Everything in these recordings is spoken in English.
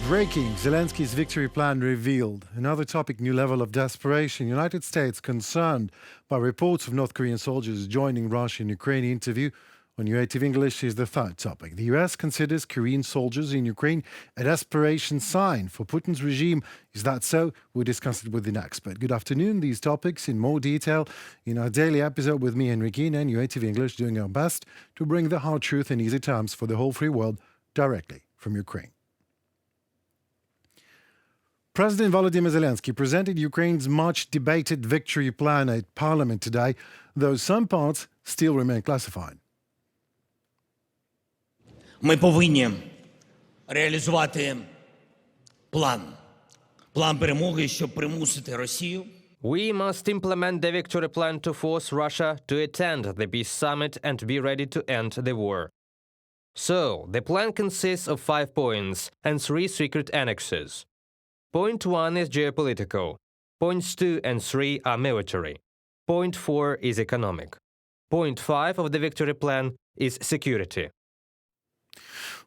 Breaking, Zelensky's victory plan revealed. Another topic, new level of desperation. United States concerned by reports of North Korean soldiers joining Russia in Ukraine. Interview on UATV English is the third topic. The US considers Korean soldiers in Ukraine a desperation sign for Putin's regime. Is that so? We'll discuss it with an expert. Good afternoon. These topics in more detail in our daily episode with me, Henry Keane, and UATV English, doing our best to bring the hard truth in easy terms for the whole free world directly from Ukraine. President Volodymyr Zelenskyy presented Ukraine's much-debated victory plan at Parliament today, though some parts still remain classified. Ми повинні реалізувати план перемоги, щоб примусити Росію. We must implement the victory plan to force Russia to attend the peace summit and be ready to end the war. So, the plan consists of 5 points and 3 secret annexes. Point 1 is geopolitical. Points 2 and 3 are military. Point 4 is economic. Point 5 of the victory plan is security.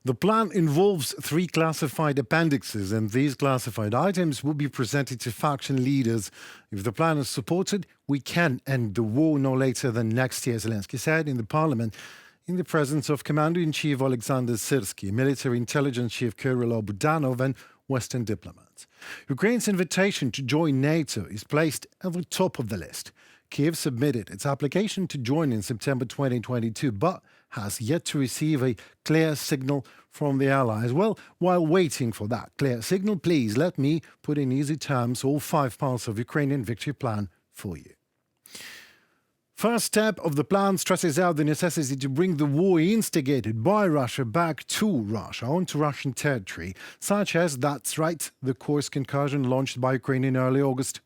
The plan involves 3 classified appendixes, and these classified items will be presented to faction leaders. If the plan is supported, we can end the war no later than next year, Zelenskyy said in the parliament, in the presence of Commander-in-Chief Alexander Syrsky, Military Intelligence Chief Kirill Budanov, and Western diplomats. Ukraine's invitation to join NATO is placed at the top of the list. Kiev submitted its application to join in September 2022, but has yet to receive a clear signal from the allies. Well, while waiting for that clear signal, please let me put in easy terms all 5 parts of Ukrainian victory plan for you. First step of the plan stresses out the necessity to bring the war instigated by Russia back to Russia, onto Russian territory, such as, that's right, the Kursk incursion launched by Ukraine in early August.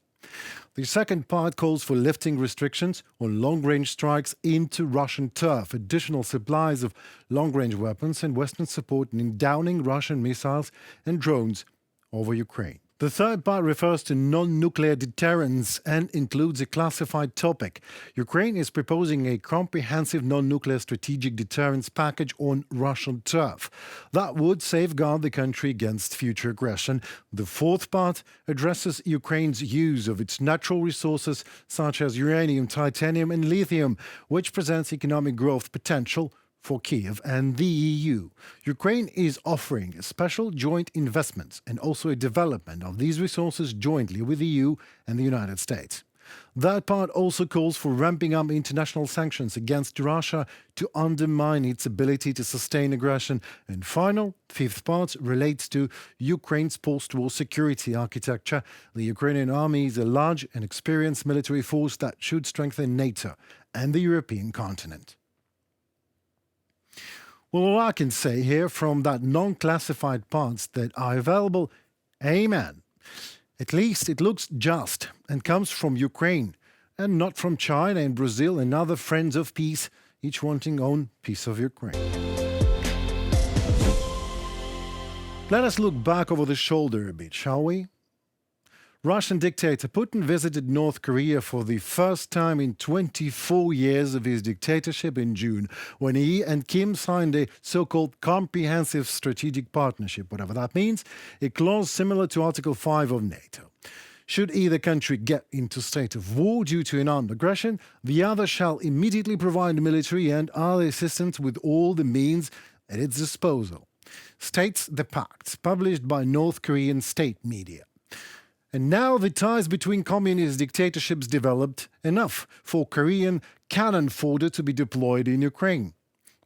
The second part calls for lifting restrictions on long-range strikes into Russian turf, additional supplies of long-range weapons and Western support in downing Russian missiles and drones over Ukraine. The third part refers to non-nuclear deterrence and includes a classified topic. Ukraine is proposing a comprehensive non-nuclear strategic deterrence package on Russian turf that would safeguard the country against future aggression. The fourth part addresses Ukraine's use of its natural resources such as uranium, titanium and lithium, which presents economic growth potential for Kiev and the EU. Ukraine is offering a special joint investments and also a development of these resources jointly with the EU and the United States. That part also calls for ramping up international sanctions against Russia to undermine its ability to sustain aggression. And final, fifth part, relates to Ukraine's post-war security architecture. The Ukrainian army is a large and experienced military force that should strengthen NATO and the European continent. Well, all I can say here from that non-classified parts that are available, amen. At least it looks just and comes from Ukraine and not from China and Brazil and other friends of peace, each wanting own piece of Ukraine. Let us look back over the shoulder a bit, shall we? Russian dictator Putin visited North Korea for the first time in 24 years of his dictatorship in June, when he and Kim signed a so-called comprehensive strategic partnership, whatever that means, a clause similar to Article 5 of NATO. Should either country get into state of war due to an armed aggression, the other shall immediately provide military and other assistance with all the means at its disposal, states the pact, published by North Korean state media. And now the ties between communist dictatorships developed enough for Korean cannon fodder to be deployed in Ukraine.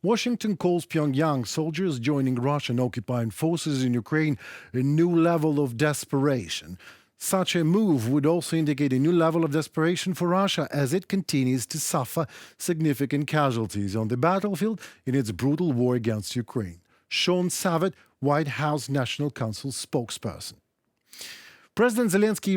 Washington calls Pyongyang soldiers joining Russian occupying forces in Ukraine a new level of desperation. Such a move would also indicate a new level of desperation for Russia as it continues to suffer significant casualties on the battlefield in its brutal war against Ukraine. Sean Savit, White House National Council spokesperson. President Zelenskyy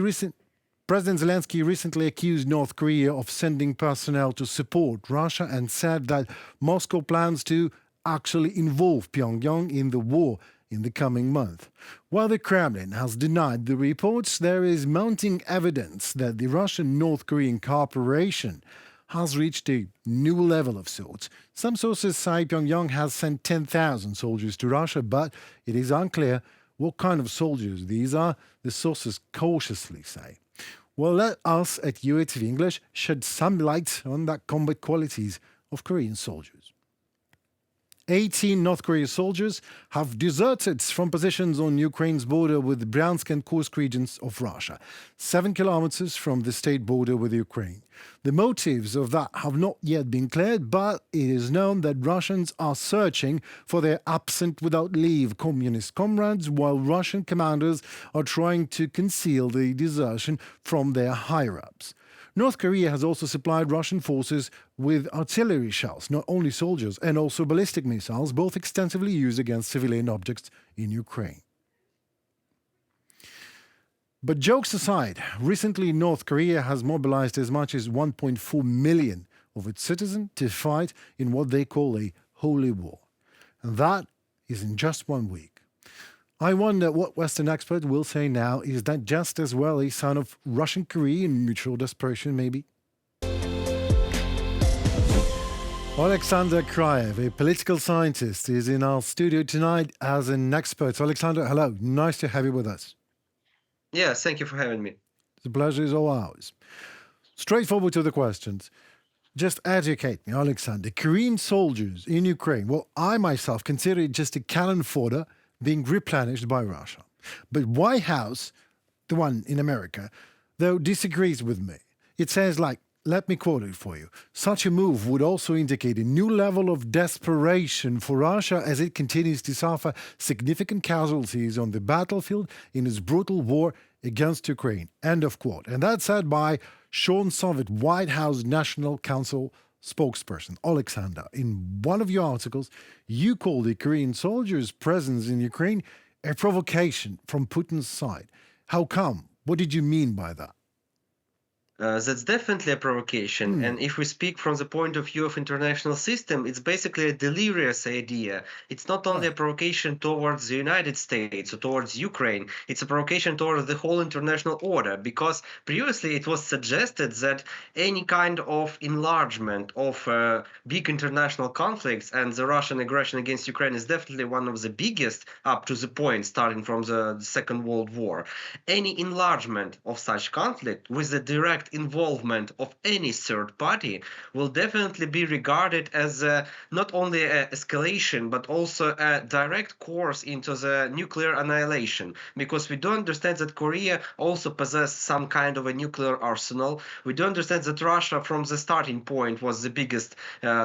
recently accused North Korea of sending personnel to support Russia and said that Moscow plans to actually involve Pyongyang in the war in the coming month. While the Kremlin has denied the reports, there is mounting evidence that the Russian-North Korean cooperation has reached a new level of sorts. Some sources say Pyongyang has sent 10,000 soldiers to Russia, but it is unclear What kind of soldiers these are, the sources cautiously say. Well, let us at UATV English shed some light on the combat qualities of Korean soldiers. 18 North Korean soldiers have deserted from positions on Ukraine's border with Bryansk and Kursk regions of Russia, 7 kilometers from the state border with Ukraine. The motives of that have not yet been cleared, but it is known that Russians are searching for their absent without leave communist comrades, while Russian commanders are trying to conceal the desertion from their higher-ups. North Korea has also supplied Russian forces with artillery shells, not only soldiers, and also ballistic missiles, both extensively used against civilian objects in Ukraine. But jokes aside, recently North Korea has mobilized as much as 1.4 million of its citizens to fight in what they call a holy war. And that is in just 1 week. I wonder what Western expert will say now. Is that just as well a sign of Russian-Korean mutual desperation, maybe? Alexander Kraev, a political scientist, is in our studio tonight as an expert. Alexander, hello. Nice to have you with us. Yes, thank you for having me. The pleasure is all ours. Straightforward to the questions. Just educate me, Alexander. Korean soldiers in Ukraine, well, I myself consider it just a cannon fodder being replenished by Russia. But White House, the one in America, though disagrees with me. It says, let me quote it for you. Such a move would also indicate a new level of desperation for Russia as it continues to suffer significant casualties on the battlefield in its brutal war against Ukraine. End of quote. And that's said by Sean Sovitt, White House National Council spokesperson. Alexander, in one of your articles, you call the Korean soldiers' presence in Ukraine a provocation from Putin's side. How come? What did you mean by that? That's definitely a provocation. And if we speak from the point of view of international system, it's basically a delirious idea. It's not only a provocation towards the United States or towards Ukraine, it's a provocation towards the whole international order, because previously it was suggested that any kind of enlargement of big international conflicts, and the Russian aggression against Ukraine is definitely one of the biggest up to the point starting from the Second World War. Any enlargement of such conflict with the direct involvement of any third party will definitely be regarded as not only an escalation but also a direct course into the nuclear annihilation, because we do understand that Korea also possesses some kind of a nuclear arsenal. We do understand that Russia from the starting point was the biggest,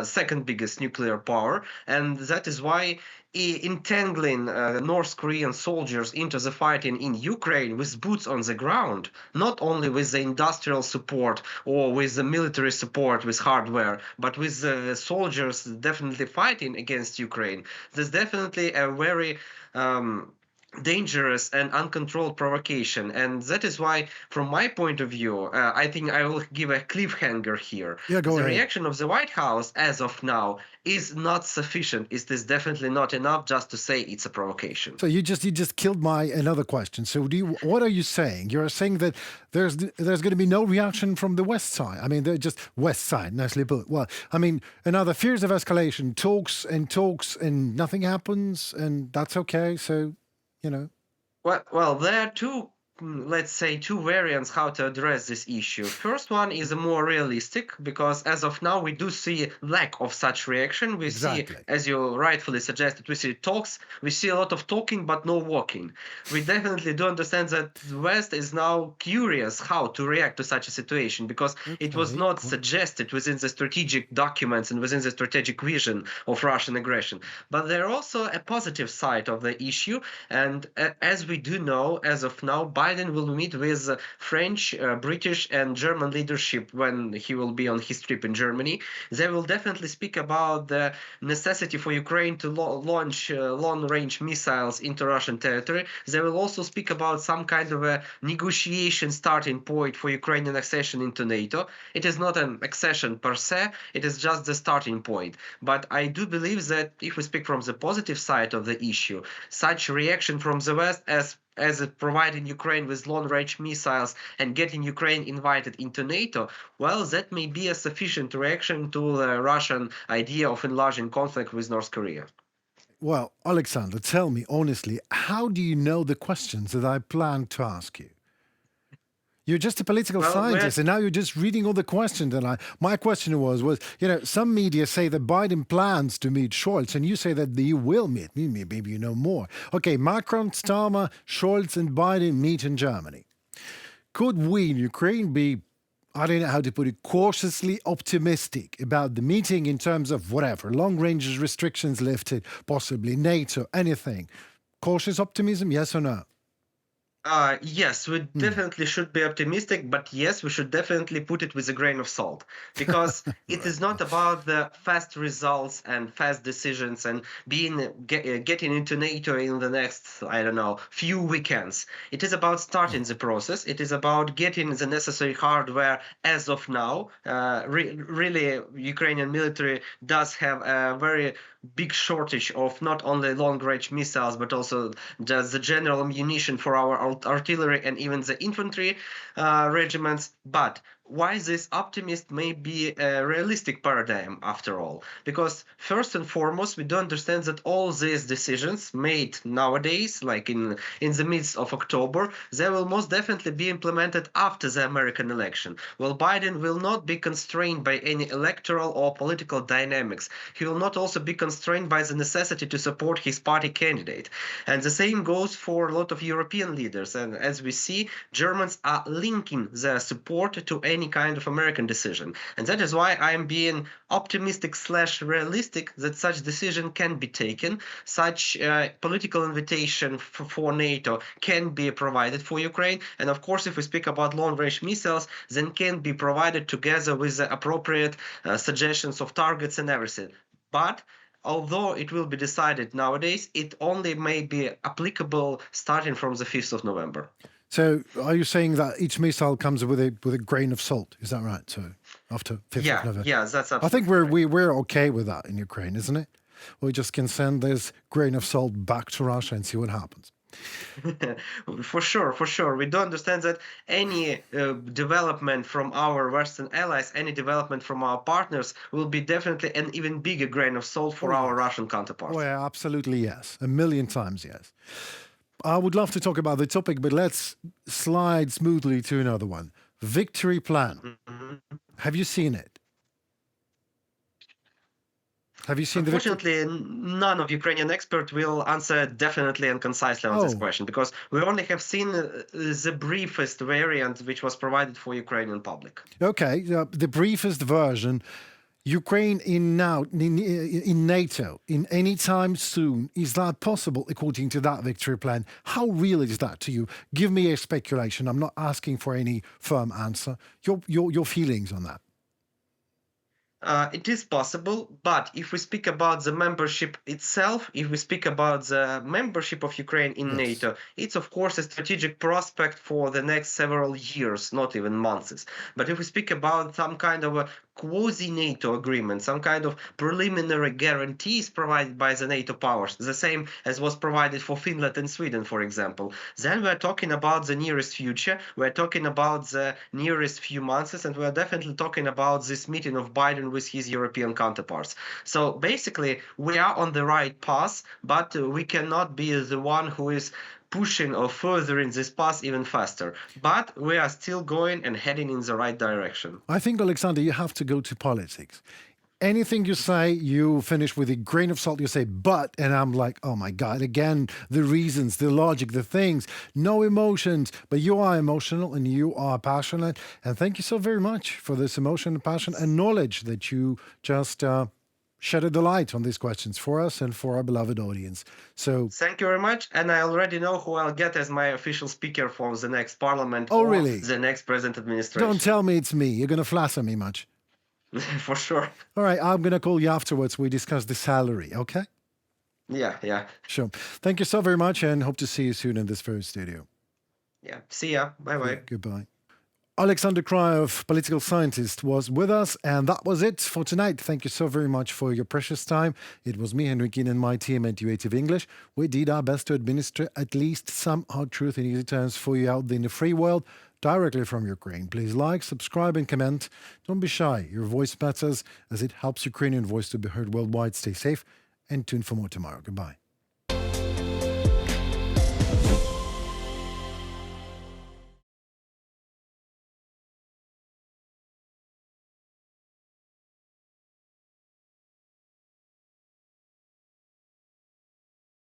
second biggest nuclear power, and that is why entangling North Korean soldiers into the fighting in Ukraine with boots on the ground, not only with the industrial support or with the military support with hardware, but with the soldiers definitely fighting against Ukraine. There's definitely a very dangerous and uncontrolled provocation, and that is why, from my point of view, I think I will give a cliffhanger here. Yeah, go the ahead. reaction of the White House as of now is not sufficient. It is definitely not enough just to say it's a provocation. So you just killed my another question. So what are you saying? You're saying that there's going to be no reaction from the West side. I mean, they're just West side, nicely put. Well, I mean, another fears of escalation, talks, and nothing happens, and that's okay. So, you know. Well, there are two, let's say, two variants how to address this issue. First one is a more realistic, because as of now we do see lack of such reaction. We see, as you rightfully suggested, we see talks, we see a lot of talking but no walking. We definitely do understand that the West is now curious how to react to such a situation, because it was not suggested within the strategic documents and within the strategic vision of Russian aggression. But there are also a positive side of the issue, and as we do know, as of now, Biden will meet with French, British, and German leadership when he will be on his trip in Germany. They will definitely speak about the necessity for Ukraine to launch long-range missiles into Russian territory. They will also speak about some kind of a negotiation starting point for Ukrainian accession into NATO. It is not an accession per se, it is just the starting point. But I do believe that if we speak from the positive side of the issue, such reaction from the West as providing Ukraine with long-range missiles and getting Ukraine invited into NATO, well, that may be a sufficient reaction to the Russian idea of enlarging conflict with North Korea. Well, Alexander, tell me honestly, how do you know the questions that I plan to ask you? You're just a political Well, scientist, and now you're just reading all the questions. And my question was, some media say that Biden plans to meet Scholz, and you say that he will meet. Maybe you know more. Okay, Macron, Starmer, Scholz, and Biden meet in Germany. Could we in Ukraine be, I don't know how to put it, cautiously optimistic about the meeting in terms of whatever, long-range restrictions lifted, possibly NATO, anything? Cautious optimism, yes or no? Yes, we definitely should be optimistic, but yes, we should definitely put it with a grain of salt, because it is not about the fast results and fast decisions and getting into NATO in the next, I don't know, few weekends. It is about starting the process. It is about getting the necessary hardware as of now. Really, Ukrainian military does have a very big shortage of not only long-range missiles, but also just the general ammunition for our artillery and even the infantry regiments. But why this optimist may be a realistic paradigm after all? Because first and foremost, we do understand that all these decisions made nowadays, like in the midst of October, they will most definitely be implemented after the American election. Well, Biden will not be constrained by any electoral or political dynamics. He will not also be constrained by the necessity to support his party candidate. And the same goes for a lot of European leaders. And as we see, Germans are linking their support to any kind of American decision. And that is why I am being optimistic/realistic that such decision can be taken, such political invitation for NATO can be provided for Ukraine. And of course, if we speak about long-range missiles, then can be provided together with the appropriate suggestions of targets and everything. But although it will be decided nowadays, it only may be applicable starting from the 5th of November. So are you saying that each missile comes with a grain of salt? Is that right? So after 5th of November? Yeah, that's absolutely I think we're okay with that in Ukraine, isn't it? We just can send this grain of salt back to Russia and see what happens. For sure. We do understand that any development from our Western allies, any development from our partners will be definitely an even bigger grain of salt for our Russian counterparts. Oh, yeah, absolutely yes. A million times yes. I would love to talk about the topic, but let's slide smoothly to another one. Victory plan. Have you seen it? Have you seen the victory? Unfortunately, none of Ukrainian experts will answer definitely and concisely on this question, because we only have seen the briefest variant which was provided for Ukrainian public. Okay, the briefest version. Ukraine in NATO in any time soon, is that possible according to that victory plan? How real is that to you? Give me a speculation. I'm not asking for any firm answer. Your feelings on that. It is possible, but if we speak about the membership itself, if we speak about the membership of Ukraine in NATO, it's of course a strategic prospect for the next several years, not even months. But if we speak about some kind of a quasi-NATO agreement, some kind of preliminary guarantees provided by the NATO powers, the same as was provided for Finland and Sweden, for example, then we're talking about the nearest future, we're talking about the nearest few months, and we're definitely talking about this meeting of Biden with his European counterparts. So basically, we are on the right path, but we cannot be the one who is pushing or furthering this path even faster. But we are still going and heading in the right direction. I think, Alexander, you have to go to politics. Anything you say, you finish with a grain of salt. You say, but, and I'm like, oh my God, again, the reasons, the logic, the things, no emotions, but you are emotional and you are passionate. And thank you so very much for this emotion, passion, and knowledge that you just shedded the light on these questions for us and for our beloved audience. So thank you very much. And I already know who I'll get as my official speaker for the next parliament or really? The next present administration. Don't tell me it's me. You're going to flatter me much. For sure. All right, I'm going to call you afterwards. We discuss the salary, okay? Yeah. Sure. Thank you so very much and hope to see you soon in this very studio. Yeah. See ya. Bye-bye. Goodbye. Alexander Kryov, political scientist, was with us, and that was it for tonight. Thank you so very much for your precious time. It was me, Henry Keen, and my team at Intuitive English. We did our best to administer at least some hard truth in easy terms for you out there in the free world, directly from Ukraine. Please like, subscribe, and comment. Don't be shy. Your voice matters as it helps Ukrainian voice to be heard worldwide. Stay safe and tune for more tomorrow. Goodbye.